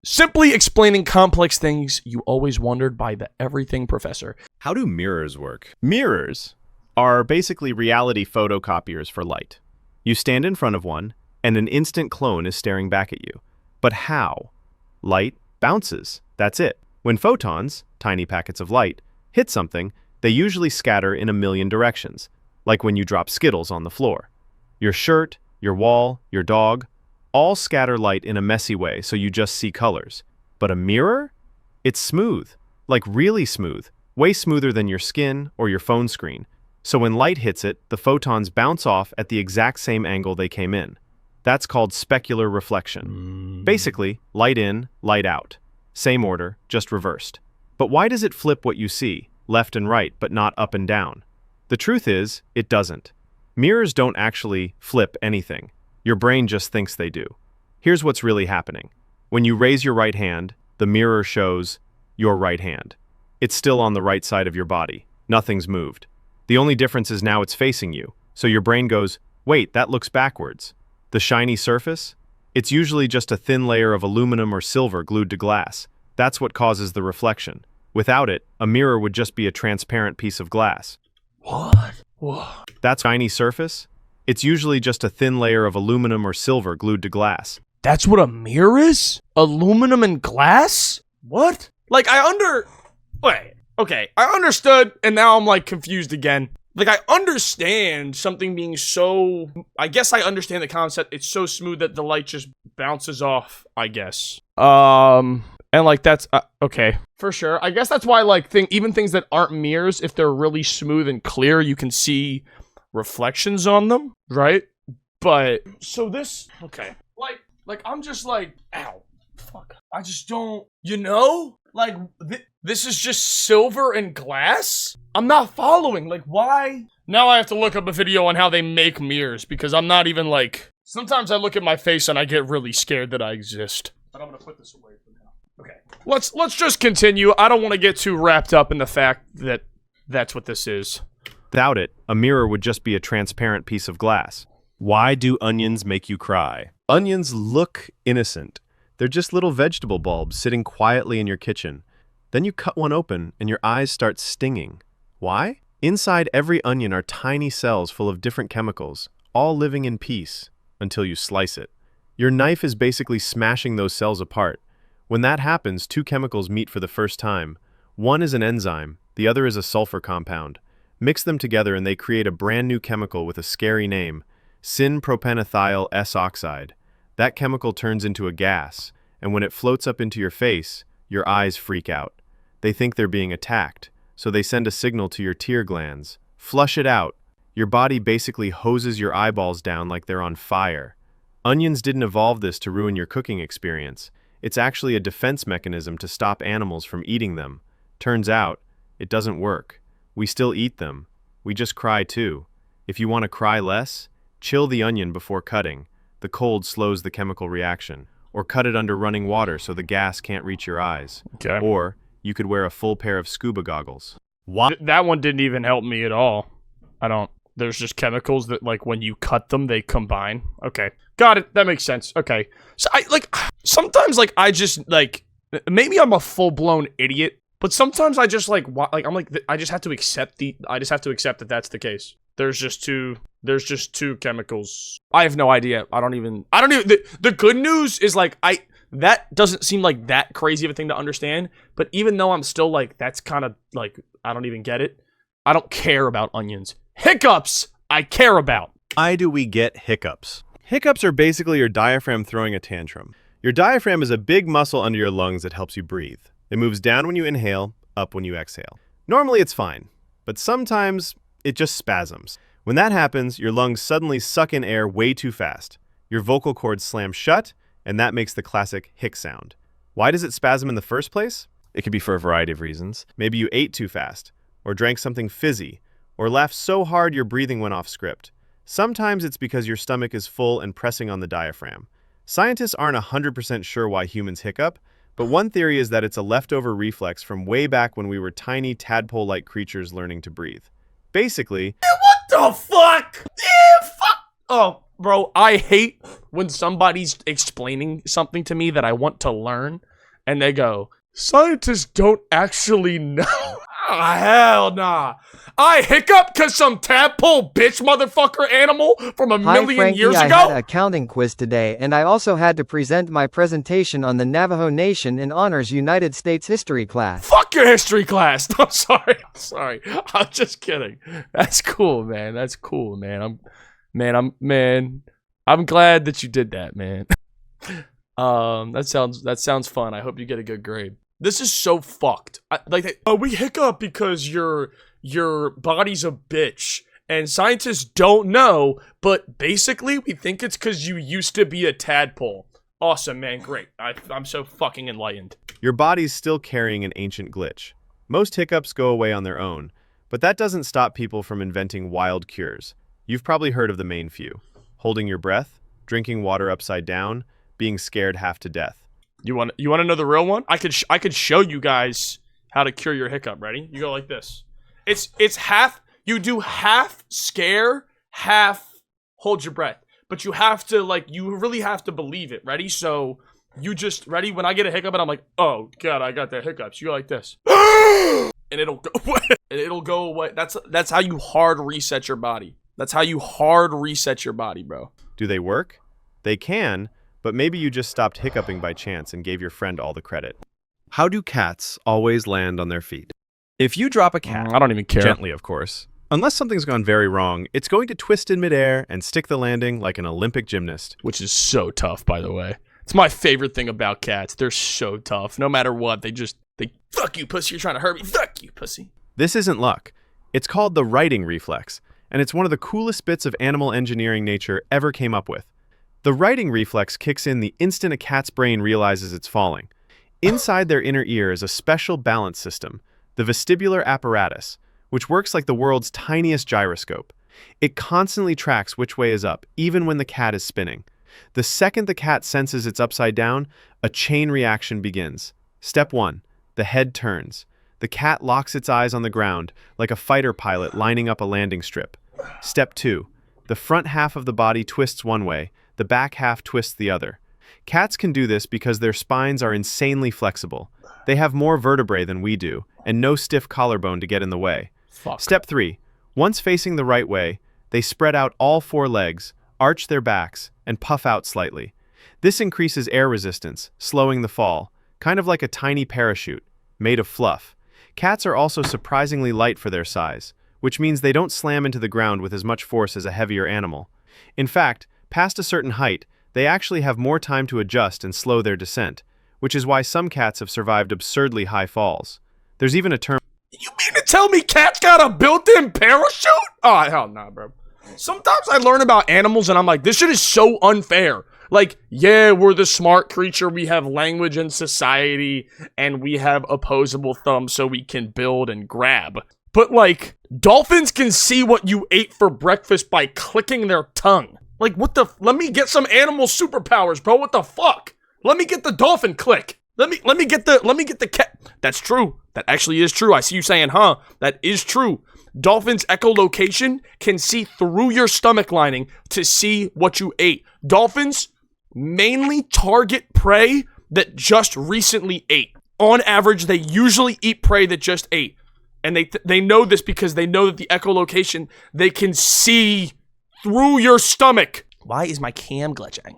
Simply explaining complex things you always wondered by the Everything Professor. How do mirrors work? Mirrors are basically reality photocopiers for light. You stand in front of one, and an instant clone is staring back at you. But how? Light bounces. That's it. When photons, tiny packets of light, hit something, they usually scatter in a million directions, like when you drop Skittles on the floor. Your shirt, your wall, your dog, all scatter light in a messy way so you just see colors. But a mirror? It's smooth, like really smooth, way smoother than your skin or your phone screen. So when light hits it, the photons bounce off at the exact same angle they came in. That's called specular reflection. Basically, light in, light out. Same order, just reversed. But why does it flip what you see, left and right, but not up and down? The truth is, it doesn't. Mirrors don't actually flip anything. Your brain just thinks they do. Here's what's really happening. When you raise your right hand, the mirror shows your right hand. It's still on the right side of your body. Nothing's moved. The only difference is now it's facing you. So your brain goes, wait, that looks backwards. The shiny surface? It's usually just a thin layer of aluminum or silver glued to glass. That's what causes the reflection. Without it, a mirror would just be a transparent piece of glass. What? That's shiny surface? It's usually just a thin layer of aluminum or silver glued to glass. That's what a mirror is? Aluminum and glass? What? Like, Wait, okay. I understood, and now I'm, like, confused again. Like, I understand something being so... I guess I understand the concept. It's so smooth that the light just bounces off, I guess. And, like, that's... okay. For sure. I guess that's why, like, even things that aren't mirrors, if they're really smooth and clear, you can see reflections on them, right? But... So this... Okay. Like, I'm just like... Ow. Fuck. I just don't... You know? Like, this is just silver and glass? I'm not following. Like, why? Now I have to look up a video on how they make mirrors, because I'm not even, like... Sometimes I look at my face and I get really scared that I exist. But I'm gonna put this away for now. Okay. Let's just continue. I don't want to get too wrapped up in the fact that that's what this is. Without it, a mirror would just be a transparent piece of glass. Why do onions make you cry? Onions look innocent. They're just little vegetable bulbs sitting quietly in your kitchen. Then you cut one open and your eyes start stinging. Why? Inside every onion are tiny cells full of different chemicals, all living in peace, until you slice it. Your knife is basically smashing those cells apart. When that happens, two chemicals meet for the first time. One is an enzyme, the other is a sulfur compound. Mix them together and they create a brand new chemical with a scary name, syn-propanethyl S-oxide. That chemical turns into a gas, and when it floats up into your face, your eyes freak out. They think they're being attacked, so they send a signal to your tear glands. Flush it out. Your body basically hoses your eyeballs down like they're on fire. Onions didn't evolve this to ruin your cooking experience. It's actually a defense mechanism to stop animals from eating them. Turns out, it doesn't work. We still eat them. We just cry too. If you want to cry less, chill the onion before cutting. The cold slows the chemical reaction. Or cut it under running water so the gas can't reach your eyes. Okay. Or you could wear a full pair of scuba goggles. What? That one didn't even help me at all. There's just chemicals that, like, when you cut them, they combine. Okay. Got it. That makes sense. Okay. So, sometimes, like, I just, like, maybe I'm a full-blown idiot, but sometimes I just, like, I just have to accept that that's the case. There's just two chemicals. I have no idea. The good news is, like, that doesn't seem like that crazy of a thing to understand, but even though I'm still, like, that's kind of, like, I don't even get it, I don't care about onions. Hiccups, I care about. Why do we get hiccups? Hiccups are basically your diaphragm throwing a tantrum. Your diaphragm is a big muscle under your lungs that helps you breathe. It moves down when you inhale, up when you exhale. Normally it's fine, but sometimes it just spasms. When that happens, your lungs suddenly suck in air way too fast. Your vocal cords slam shut, and that makes the classic hic sound. Why does it spasm in the first place? It could be for a variety of reasons. Maybe you ate too fast, or drank something fizzy, or laughed so hard your breathing went off script. Sometimes it's because your stomach is full and pressing on the diaphragm. Scientists aren't 100% sure why humans hiccup, but one theory is that it's a leftover reflex from way back when we were tiny tadpole-like creatures learning to breathe. Basically... What the fuck? Fuck! Oh, bro, I hate when somebody's explaining something to me that I want to learn, and they go, scientists don't actually know. Oh, hell nah. I hiccup because some tadpole bitch motherfucker animal from a Hi, million Frankie, years I ago? had a accounting quiz today, and I also had to present my presentation on the Navajo Nation in Honors United States History class. Fuck your history class. I'm sorry. I'm sorry. I'm just kidding. That's cool, man. That's cool, man. I'm glad that you did that, man. That sounds fun. I hope you get a good grade. This is so fucked. We hiccup because your body's a bitch, and scientists don't know, but basically we think it's because you used to be a tadpole. Awesome, man. Great. I'm so fucking enlightened. Your body's still carrying an ancient glitch. Most hiccups go away on their own, but that doesn't stop people from inventing wild cures. You've probably heard of the main few: holding your breath, drinking water upside down, being scared half to death. You want to know the real one? I could show you guys how to cure your hiccup. Ready? You go like this. It's half. You do half scare, half hold your breath. But you have to you really have to believe it. Ready? So you just ready when I get a hiccup and I'm like, oh god, I got the hiccups. You go like this, and it'll go away. And it'll go away. That's how you hard reset your body. That's how you hard reset your body, bro. Do they work? They can. But maybe you just stopped hiccuping by chance and gave your friend all the credit. How do cats always land on their feet? If you drop a cat, I don't even care. Gently, of course. Unless something's gone very wrong, it's going to twist in midair and stick the landing like an Olympic gymnast. Which is so tough, by the way. It's my favorite thing about cats. They're so tough. No matter what, they fuck you, pussy. You're trying to hurt me. Fuck you, pussy. This isn't luck. It's called the righting reflex, and it's one of the coolest bits of animal engineering nature ever came up with. The righting reflex kicks in the instant a cat's brain realizes it's falling. Inside their inner ear is a special balance system, the vestibular apparatus, which works like the world's tiniest gyroscope. It constantly tracks which way is up, even when the cat is spinning. The second the cat senses it's upside down, a chain reaction begins. Step 1. The head turns. The cat locks its eyes on the ground, like a fighter pilot lining up a landing strip. Step 2. The front half of the body twists one way, the back half twists the other. Cats can do this because their spines are insanely flexible. They have more vertebrae than we do, and no stiff collarbone to get in the way. Fuck. Step 3. Once facing the right way, they spread out all 4 legs, arch their backs, and puff out slightly. This increases air resistance, slowing the fall, kind of like a tiny parachute, made of fluff. Cats are also surprisingly light for their size, which means they don't slam into the ground with as much force as a heavier animal. In fact, past a certain height, they actually have more time to adjust and slow their descent, which is why some cats have survived absurdly high falls. There's even a term. You mean to tell me cats got a built-in parachute? Oh, hell nah, bro. Sometimes I learn about animals and I'm like, this shit is so unfair. Like, yeah, we're the smart creature. We have language and society, and we have opposable thumbs so we can build and grab. But, like, dolphins can see what you ate for breakfast by clicking their tongue. Like, what the? Let me get some animal superpowers, bro. What the fuck? Let me get the dolphin click. Let me get the cat. That's true. That actually is true. I see you saying, huh? That is true. Dolphins' echolocation can see through your stomach lining to see what you ate. Dolphins mainly target prey that just recently ate. On average, they usually eat prey that just ate. And they know this because they know that the echolocation, they can see through your stomach. Why is my cam glitching?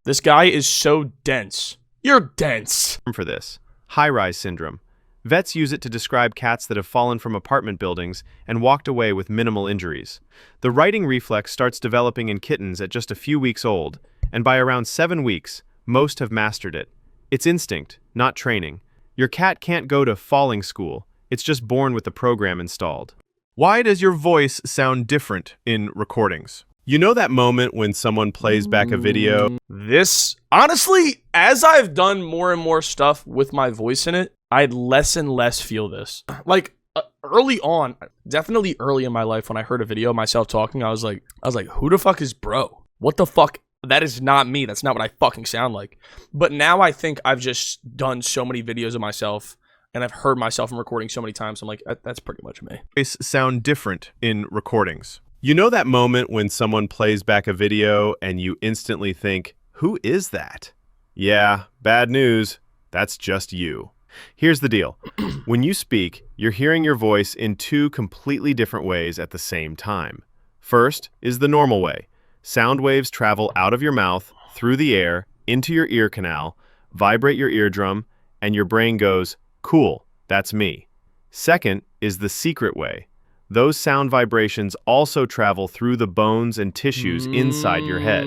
This guy is so dense. You're dense. For this, high-rise syndrome. Vets use it to describe cats that have fallen from apartment buildings and walked away with minimal injuries. The righting reflex starts developing in kittens at just a few weeks old, and by around 7 weeks, most have mastered it. It's instinct, not training. Your cat can't go to falling school. It's just born with the program installed. Why does your voice sound different in recordings? You know that moment when someone plays back a video? This, honestly, as I've done more and more stuff with my voice in it, I less and less feel this. Like, early on, definitely early in my life when I heard a video of myself talking, I was like, who the fuck is bro? What the fuck? That is not me. That's not what I fucking sound like. But now I think I've just done so many videos of myself and I've heard myself in recording so many times. I'm like, that's pretty much me. Voice sound different in recordings. You know that moment when someone plays back a video and you instantly think, who is that? Yeah, bad news. That's just you. Here's the deal. When you speak, you're hearing your voice in two completely different ways at the same time. First is the normal way. Sound waves travel out of your mouth, through the air, into your ear canal, vibrate your eardrum, and your brain goes, cool, that's me. Second is the secret way. Those sound vibrations also travel through the bones and tissues inside your head.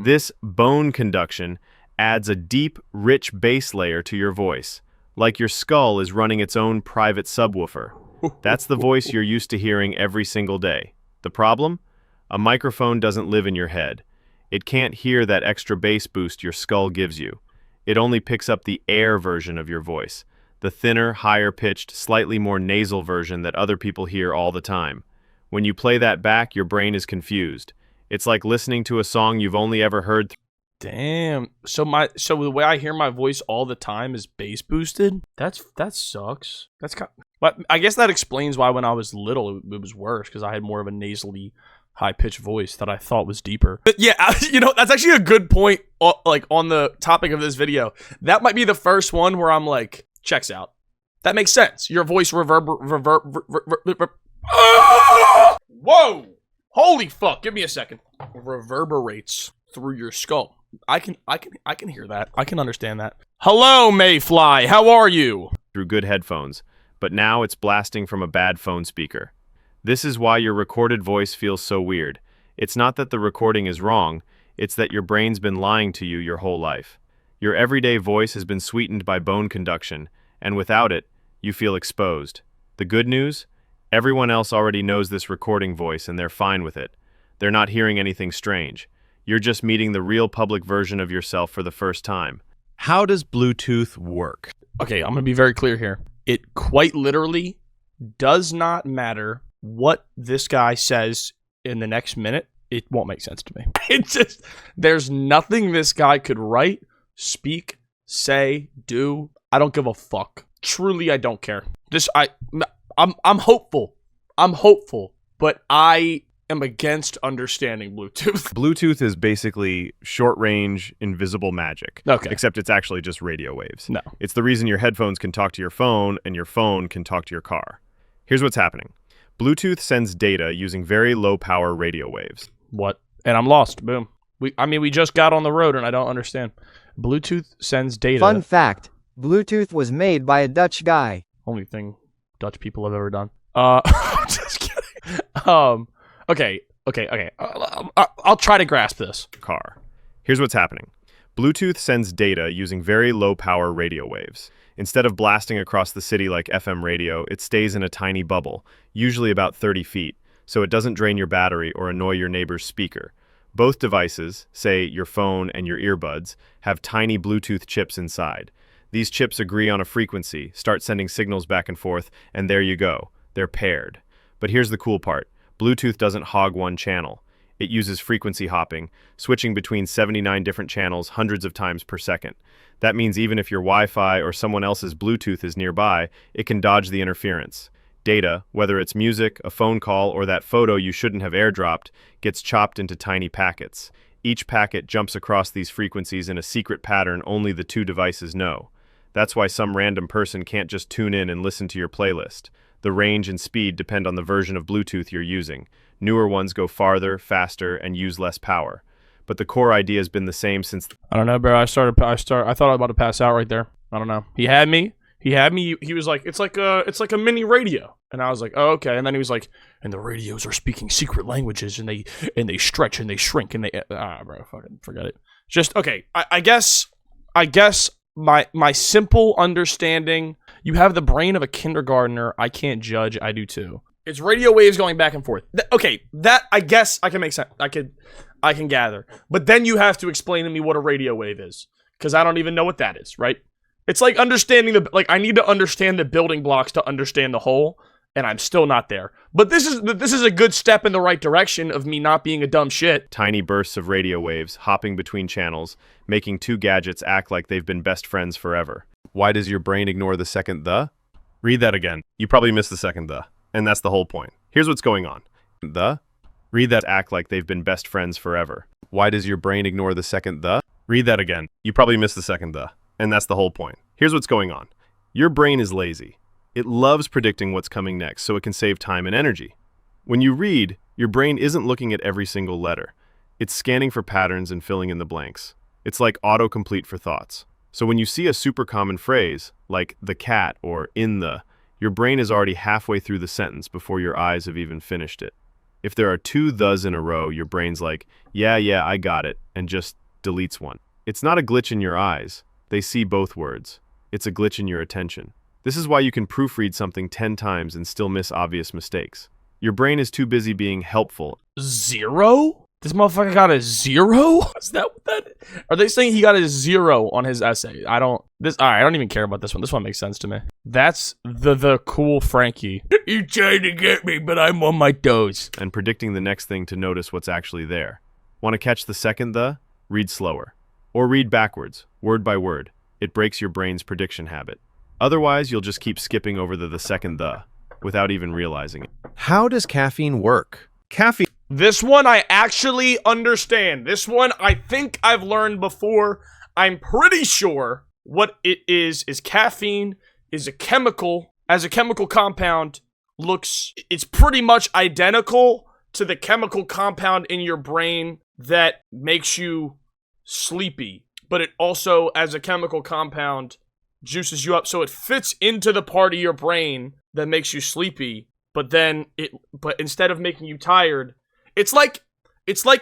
This bone conduction adds a deep, rich bass layer to your voice, like your skull is running its own private subwoofer. That's the voice you're used to hearing every single day. The problem? A microphone doesn't live in your head. It can't hear that extra bass boost your skull gives you. It only picks up the air version of your voice, the thinner, higher-pitched, slightly more nasal version that other people hear all the time. When you play that back, your brain is confused. It's like listening to a song you've only ever heard. Damn. So the way I hear my voice all the time is bass boosted. That sucks. But I guess that explains why when I was little it was worse, because I had more of a nasally, high-pitched voice that I thought was deeper. But yeah, that's actually a good point. Like on the topic of this video, that might be the first one where I'm like, checks out. That makes sense. Your voice Whoa! Holy fuck! Give me a second. Reverberates through your skull. I can hear that. I can understand that. Hello, Mayfly. How are you? Through good headphones, but now it's blasting from a bad phone speaker. This is why your recorded voice feels so weird. It's not that the recording is wrong, it's that your brain's been lying to you your whole life. Your everyday voice has been sweetened by bone conduction, and without it, you feel exposed. The good news? Everyone else already knows this recording voice and they're fine with it. They're not hearing anything strange. You're just meeting the real public version of yourself for the first time. How does Bluetooth work? Okay, I'm going to be very clear here. It quite literally does not matter what this guy says in the next minute. It won't make sense to me. There's nothing this guy could write, speak, say, do. I don't give a fuck. Truly, I don't care. I'm hopeful. I'm hopeful, but I am against understanding Bluetooth. Bluetooth is basically short-range, invisible magic. Okay. Except it's actually just radio waves. No. It's the reason your headphones can talk to your phone and your phone can talk to your car. Here's what's happening. Bluetooth sends data using very low-power radio waves. What? And I'm lost. Boom. We just got on the road and I don't understand. Bluetooth sends data. Fun fact, Bluetooth was made by a Dutch guy. Only thing Dutch people have ever done. Just kidding. Okay. I'll try to grasp this. Car. Here's what's happening. Bluetooth sends data using very low-power radio waves. Instead of blasting across the city like FM radio, it stays in a tiny bubble, usually about 30 feet, so it doesn't drain your battery or annoy your neighbor's speaker. Both devices, say your phone and your earbuds, have tiny Bluetooth chips inside. These chips agree on a frequency, start sending signals back and forth, and there you go. They're paired. But here's the cool part. Bluetooth doesn't hog one channel. It uses frequency hopping, switching between 79 different channels hundreds of times per second. That means even if your Wi-Fi or someone else's Bluetooth is nearby, it can dodge the interference. Data, whether it's music, a phone call, or that photo you shouldn't have airdropped, gets chopped into tiny packets. Each packet jumps across these frequencies in a secret pattern only the two devices know. That's why some random person can't just tune in and listen to your playlist. The range and speed depend on the version of Bluetooth you're using. Newer ones go farther, faster, and use less power. But the core idea has been the same since... I don't know, bro. I thought I was about to pass out right there. I don't know. He had me. He was like, it's like a mini radio. And I was like, oh, okay. And then he was like, and the radios are speaking secret languages, and they stretch and they shrink and they... bro, fucking forget it. Just, okay. I guess my simple understanding, you have the brain of a kindergartner. I can't judge. I do too. It's radio waves going back and forth. That I guess I can make sense. I can gather. But then you have to explain to me what a radio wave is, because I don't even know what that is, right? It's like understanding I need to understand the building blocks to understand the whole, and I'm still not there. But this is a good step in the right direction of me not being a dumb shit. Tiny bursts of radio waves hopping between channels, making two gadgets act like they've been best friends forever. Why does your brain ignore the second the? Read that again. You probably missed the second the. And that's the whole point. Here's what's going on. Read that act like they've been best friends forever. Why does your brain ignore the second the? Read that again. You probably missed the second the, and that's the whole point. Here's what's going on. Your brain is lazy. It loves predicting what's coming next so it can save time and energy. When you read, your brain isn't looking at every single letter. It's scanning for patterns and filling in the blanks. It's like autocomplete for thoughts. So when you see a super common phrase, like the cat or in the, your brain is already halfway through the sentence before your eyes have even finished it. If there are two thes in a row, your brain's like, yeah, I got it, and just deletes one. It's not a glitch in your eyes. They see both words. It's a glitch in your attention. This is why you can proofread something 10 times and still miss obvious mistakes. Your brain is too busy being helpful. 0? This motherfucker got a 0? Is that what that is? Are they saying he got a 0 on his essay? Alright, I don't even care about this one. This one makes sense to me. That's the cool Frankie. You tried to get me, but I'm on my toes. And predicting the next thing to notice what's actually there. Want to catch the second the? Read slower. Or read backwards, word by word. It breaks your brain's prediction habit. Otherwise, you'll just keep skipping over the second the, without even realizing it. How does caffeine work? Caffeine. This one I actually understand. This one I think I've learned before. I'm pretty sure what it is caffeine is a chemical. As a chemical compound it's pretty much identical to the chemical compound in your brain that makes you sleepy. But it also, as a chemical compound, juices you up. So it fits into the part of your brain that makes you sleepy. But instead of making you tired, it's like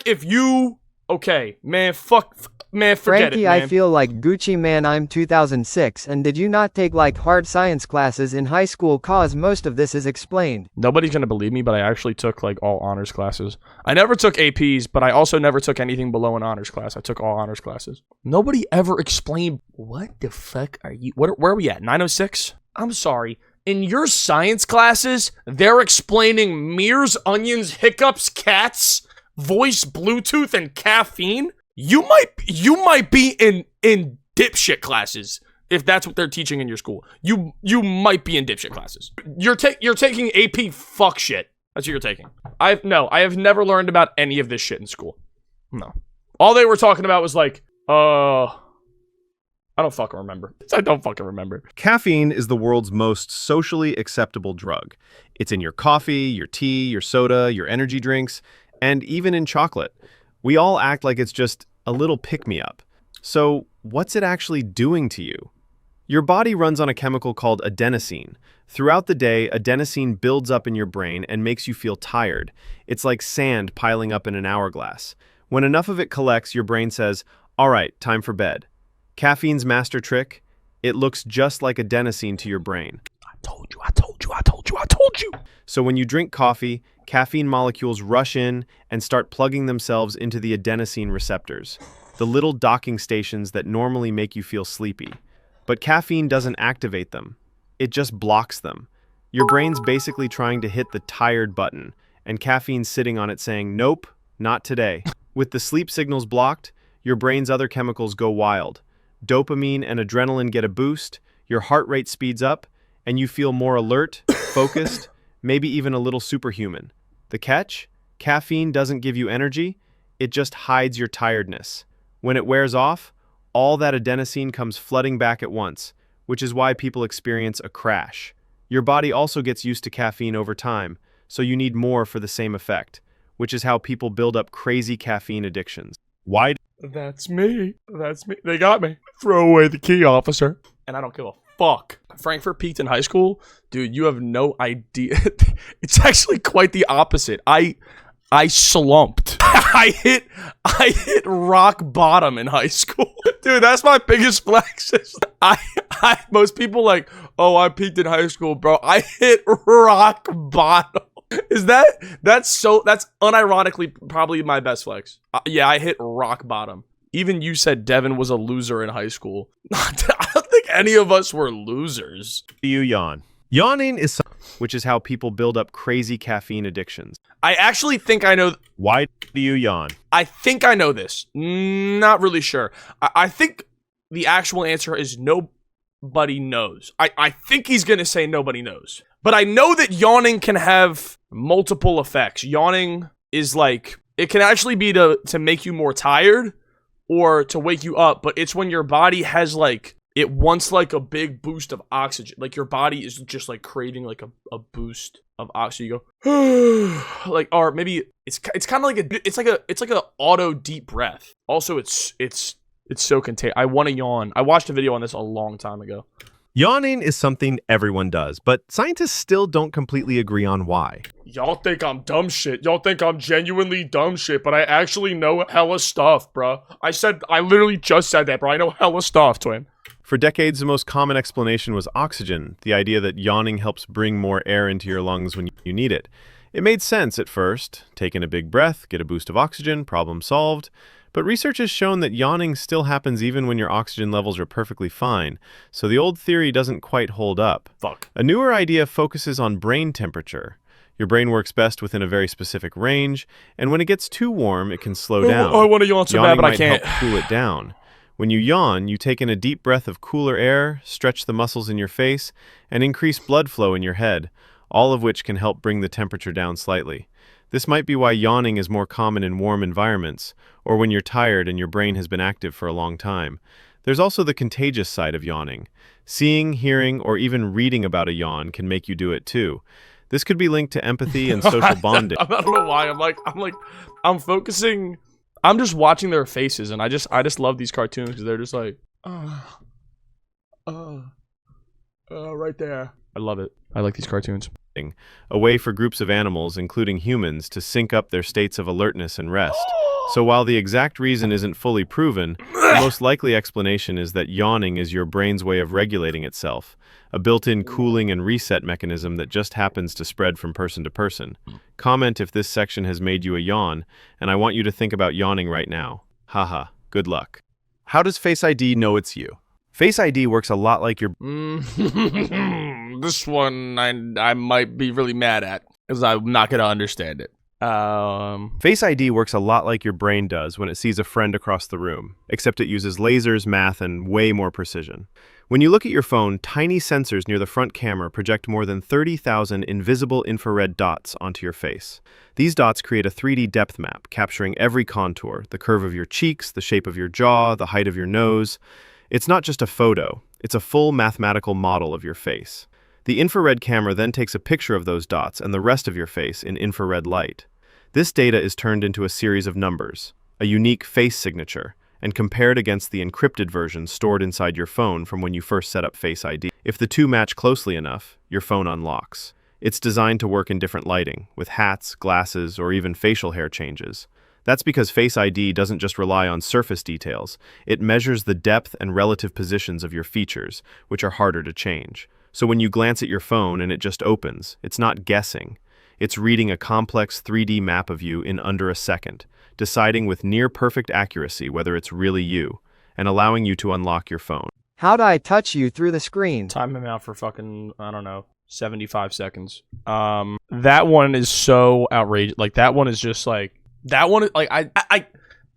if you, okay, man, forget Frankie, it, man. I feel like Gucci Man. I'm 2006, and did you not take like hard science classes in high school? Cause most of this is explained. Nobody's gonna believe me, but I actually took like all honors classes. I never took APs, but I also never took anything below an honors class. I took all honors classes. Nobody ever explained, what the fuck are you, where are we at, 906? I'm sorry. In your science classes, they're explaining mirrors, onions, hiccups, cats, voice, Bluetooth, and caffeine? You might be in dipshit classes if that's what they're teaching in your school. You might be in dipshit classes. You're taking AP fuck shit. That's what you're taking. I have never learned about any of this shit in school. No. All they were talking about was like, I don't fucking remember. Caffeine is the world's most socially acceptable drug. It's in your coffee, your tea, your soda, your energy drinks, and even in chocolate. We all act like it's just a little pick-me-up. So, what's it actually doing to you? Your body runs on a chemical called adenosine. Throughout the day, adenosine builds up in your brain and makes you feel tired. It's like sand piling up in an hourglass. When enough of it collects, your brain says, all right, time for bed. Caffeine's master trick, it looks just like adenosine to your brain. I told you. So when you drink coffee, caffeine molecules rush in and start plugging themselves into the adenosine receptors, the little docking stations that normally make you feel sleepy. But caffeine doesn't activate them. It just blocks them. Your brain's basically trying to hit the tired button, and caffeine's sitting on it saying, nope, not today. With the sleep signals blocked, your brain's other chemicals go wild. Dopamine and adrenaline get a boost, your heart rate speeds up, and you feel more alert, focused, maybe even a little superhuman. The catch? Caffeine doesn't give you energy, it just hides your tiredness. When it wears off, all that adenosine comes flooding back at once, which is why people experience a crash. Your body also gets used to caffeine over time, so you need more for the same effect, which is how people build up crazy caffeine addictions. Why? That's me. They got me. Throw away the key, officer. And I don't give a fuck. Frankfurt peaked in high school? Dude, you have no idea. It's actually quite the opposite. I slumped. I hit rock bottom in high school. Dude, that's my biggest flex. Most people like, oh, I peaked in high school, bro. I hit rock bottom. That's unironically probably my best flex. Yeah, I hit rock bottom. Even you said Devin was a loser in high school. I don't think any of us were losers. Do you yawn? Yawning is which is how people build up crazy caffeine addictions. I actually think I know. Why do you yawn? I think I know this. Not really sure. I think the actual answer is nobody knows. I think he's going to say nobody knows. But I know that yawning can have multiple effects. Yawning is like, it can actually be to make you more tired, or to wake you up, but it's when your body has like, it wants like a big boost of oxygen. Like your body is just like craving like a boost of oxygen. You go like, or maybe it's kind of like it's like a auto deep breath. Also, it's so contagious. I want to yawn. I watched a video on this a long time ago. Yawning is something everyone does, but scientists still don't completely agree on why. Y'all think I'm dumb shit. Y'all think I'm genuinely dumb shit, but I actually know hella stuff, bro. I literally just said that, bro. I know hella stuff, twin. For decades, the most common explanation was oxygen, the idea that yawning helps bring more air into your lungs when you need it. It made sense at first. Take in a big breath, get a boost of oxygen, problem solved. But research has shown that yawning still happens even when your oxygen levels are perfectly fine, so the old theory doesn't quite hold up. Fuck. A newer idea focuses on brain temperature. Your brain works best within a very specific range, and when it gets too warm, it can slow down. I want to yawn so bad, but I can't. Help cool it down. When you yawn, you take in a deep breath of cooler air, stretch the muscles in your face, and increase blood flow in your head, all of which can help bring the temperature down slightly. This might be why yawning is more common in warm environments, or when you're tired and your brain has been active for a long time. There's also the contagious side of yawning. Seeing, hearing, or even reading about a yawn can make you do it too. This could be linked to empathy and social bonding. I don't know why. I'm focusing. I'm just watching their faces, and I just love these cartoons because they're just like, right there. I love it. I like these cartoons. A way for groups of animals, including humans, to sync up their states of alertness and rest. So while the exact reason isn't fully proven, the most likely explanation is that yawning is your brain's way of regulating itself, a built-in cooling and reset mechanism that just happens to spread from person to person. Comment if this section has made you a yawn, and I want you to think about yawning right now. Haha, good luck. How does Face ID know it's you? Face ID works a lot like your... This one I might be really mad at, because I'm not going to understand it. Face ID works a lot like your brain does when it sees a friend across the room, except it uses lasers, math, and way more precision. When you look at your phone, tiny sensors near the front camera project more than 30,000 invisible infrared dots onto your face. These dots create a 3D depth map, capturing every contour, the curve of your cheeks, the shape of your jaw, the height of your nose. It's not just a photo, it's a full mathematical model of your face. The infrared camera then takes a picture of those dots and the rest of your face in infrared light. This data is turned into a series of numbers, a unique face signature, and compared against the encrypted version stored inside your phone from when you first set up Face ID. If the two match closely enough, your phone unlocks. It's designed to work in different lighting, with hats, glasses, or even facial hair changes. That's because Face ID doesn't just rely on surface details, it measures the depth and relative positions of your features, which are harder to change. So when you glance at your phone and it just opens, it's not guessing. It's reading a complex 3D map of you in under a second, deciding with near-perfect accuracy whether it's really you, and allowing you to unlock your phone. How'd I touch you through the screen? Time him out for fucking, I don't know, 75 seconds. That one is so outrageous. Like, that one is just like, that one, like,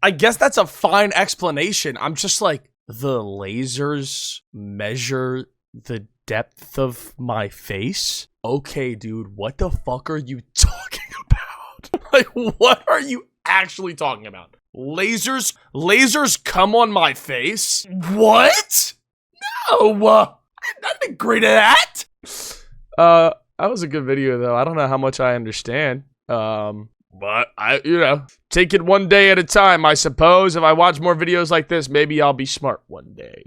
I guess that's a fine explanation. I'm just like, the lasers measure the depth of my face? Okay, dude, what the fuck are you talking about? Like, what are you actually talking about? Lasers come on my face? What? No, I didn't agree to that. That was a good video, though. I don't know how much I understand. But take it one day at a time, I suppose. If I watch more videos like this, maybe I'll be smart one day.